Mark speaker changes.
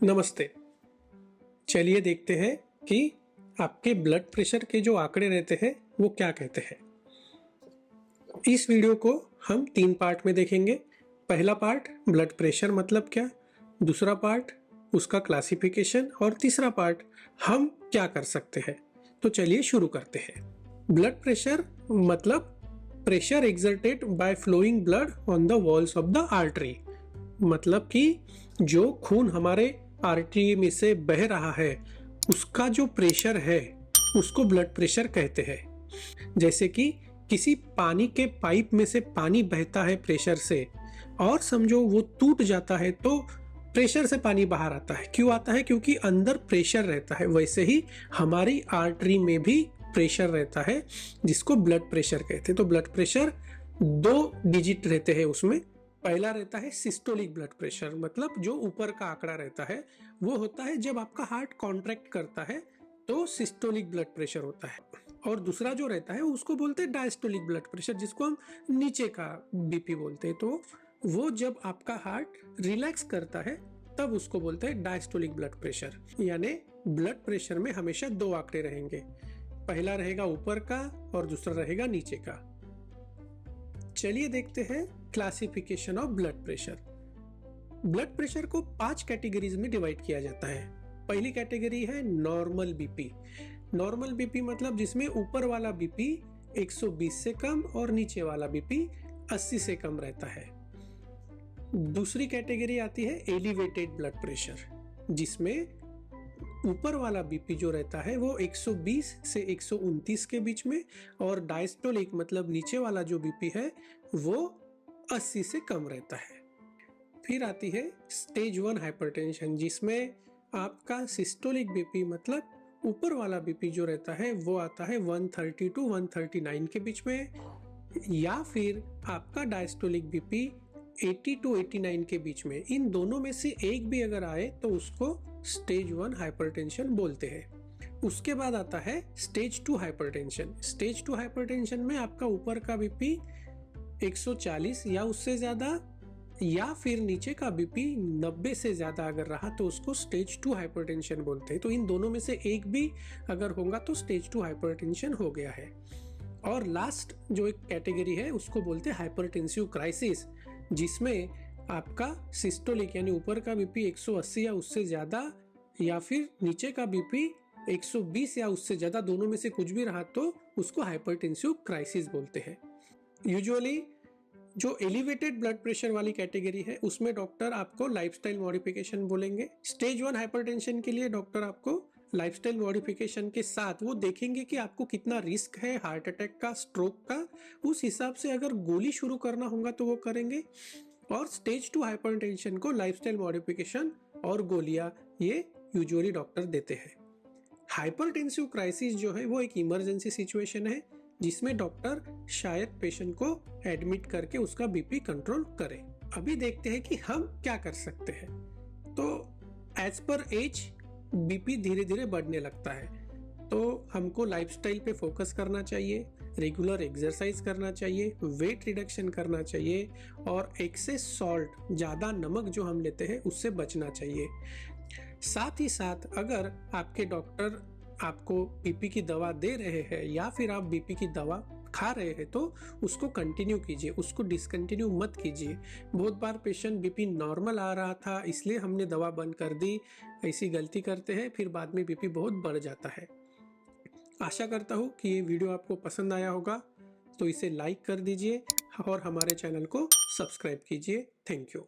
Speaker 1: नमस्ते। चलिए देखते हैं कि आपके ब्लड प्रेशर के जो आंकड़े रहते हैं वो क्या कहते हैं। इस वीडियो को हम 3 पार्ट में देखेंगे। पहला पार्ट ब्लड प्रेशर मतलब क्या, दूसरा पार्ट उसका क्लासिफिकेशन और तीसरा पार्ट हम क्या कर सकते हैं। तो चलिए शुरू करते हैं। ब्लड प्रेशर मतलब pressure exerted by flowing blood on the walls of the artery. मतलब कि जो खून हमारे आर्टरी में से बह रहा है उसका जो प्रेशर है उसको ब्लड प्रेशर कहते हैं। जैसे कि किसी पानी के पाइप में से पानी बहता है प्रेशर से और समझो वो टूट जाता है तो प्रेशर से पानी बाहर आता है। क्यों आता है? क्योंकि अंदर प्रेशर रहता है। वैसे ही हमारी आर्टरी में भी प्रेशर रहता है जिसको ब्लड प्रेशर कहते हैं। तो ब्लड प्रेशर 2 डिजिट रहते हैं उसमें। पहला रहता है सिस्टोलिक ब्लड प्रेशर, मतलब जो ऊपर का आंकड़ा रहता है वो होता है जब आपका हार्ट कॉन्ट्रैक्ट करता है तो सिस्टोलिक ब्लड प्रेशर होता है। और दूसरा जो रहता है उसको बोलते हैं डायस्टोलिक ब्लड प्रेशर, जिसको हम नीचे का बीपी बोलते हैं। तो वो जब आपका हार्ट रिलैक्स करता है तब उसको बोलते हैं डायस्टोलिक ब्लड प्रेशर। यानी ब्लड प्रेशर में हमेशा 2 आंकड़े रहेंगे, पहला रहेगा ऊपर का और दूसरा रहेगा नीचे का। चलिए देखते हैं classification of blood pressure. Blood pressure को 5 कैटेगरीज में डिवाइड किया जाता है। पहली कैटेगरी है नॉर्मल बीपी। नॉर्मल बीपी मतलब जिसमें ऊपर वाला बीपी 120 से कम और नीचे वाला बीपी 80 से कम रहता है। दूसरी कैटेगरी आती है एलिवेटेड ब्लड प्रेशर, जिसमें ऊपर वाला बीपी जो रहता है वो 120 से 129 के बीच में और डायस्टोलिक मतलब नीचे वाला जो बीपी है वो 80 से कम रहता है। फिर आती है स्टेज 1 हाइपरटेंशन, जिसमें आपका सिस्टोलिक बीपी मतलब ऊपर वाला बीपी जो रहता है वो आता है 130 टू 139 के बीच में, या फिर आपका डायस्टोलिक बीपी 80 टू 89 के बीच में। इन दोनों में से एक भी अगर आए तो उसको स्टेज 1 हाइपरटेंशन बोलते हैं। उसके बाद आता है स्टेज 2 हाइपरटेंशन। स्टेज 2 हाइपरटेंशन में आपका ऊपर का बीपी 140 या उससे ज्यादा या फिर नीचे का बीपी 90 से ज्यादा अगर रहा तो उसको स्टेज 2 हाइपरटेंशन बोलते हैं। तो इन दोनों में से एक भी अगर होगा तो स्टेज 2 हाइपरटेंशन हो गया है। और लास्ट जो एक कैटेगरी है उसको बोलते हैं हाइपरटेंसिव क्राइसिस, जिसमें आपका सिस्टोलिक यानी ऊपर का बीपी 180 या उससे ज्यादा या फिर नीचे का बीपी 120 या उससे ज्यादा, दोनों में से कुछ भी रहा तो उसको हाइपरटेंसिव क्राइसिस बोलते हैं। यूजुअली जो एलिवेटेड ब्लड प्रेशर वाली कैटेगरी है उसमें डॉक्टर आपको लाइफस्टाइल मॉडिफिकेशन बोलेंगे। स्टेज 1 हाइपरटेंशन के लिए डॉक्टर आपको लाइफस्टाइल मॉडिफिकेशन के साथ वो देखेंगे कि आपको कितना रिस्क है हार्ट अटैक का, स्ट्रोक का। उस हिसाब से अगर गोली शुरू करना होगा तो वो करेंगे। और स्टेज 2 हाइपरटेंशन को लाइफस्टाइल मॉडिफिकेशन और गोलियां ये यूजुअली डॉक्टर देते हैं। हाइपरटेंसिव क्राइसिस जो है वो एक इमरजेंसी सिचुएशन है जिसमें डॉक्टर शायद पेशेंट को एडमिट करके उसका बीपी कंट्रोल करे। अभी देखते हैं कि हम क्या कर सकते हैं। तो एज पर एज बीपी धीरे धीरे बढ़ने लगता है, तो हमको लाइफस्टाइल पे फोकस करना चाहिए, रेगुलर एक्सरसाइज करना चाहिए, वेट रिडक्शन करना चाहिए और एक्सेस सॉल्ट, ज़्यादा नमक जो हम लेते हैं उससे बचना चाहिए। साथ ही साथ अगर आपके डॉक्टर आपको बीपी की दवा दे रहे हैं या फिर आप बीपी की दवा खा रहे हैं तो उसको कंटिन्यू कीजिए, उसको डिसकंटिन्यू मत कीजिए। बहुत बार पेशेंट बीपी नॉर्मल आ रहा था इसलिए हमने दवा बंद कर दी, ऐसी गलती करते हैं, फिर बाद में बीपी बहुत बढ़ जाता है। आशा करता हूँ कि ये वीडियो आपको पसंद आया होगा, तो इसे लाइक कर दीजिए और हमारे चैनल को सब्सक्राइब कीजिए। Thank you.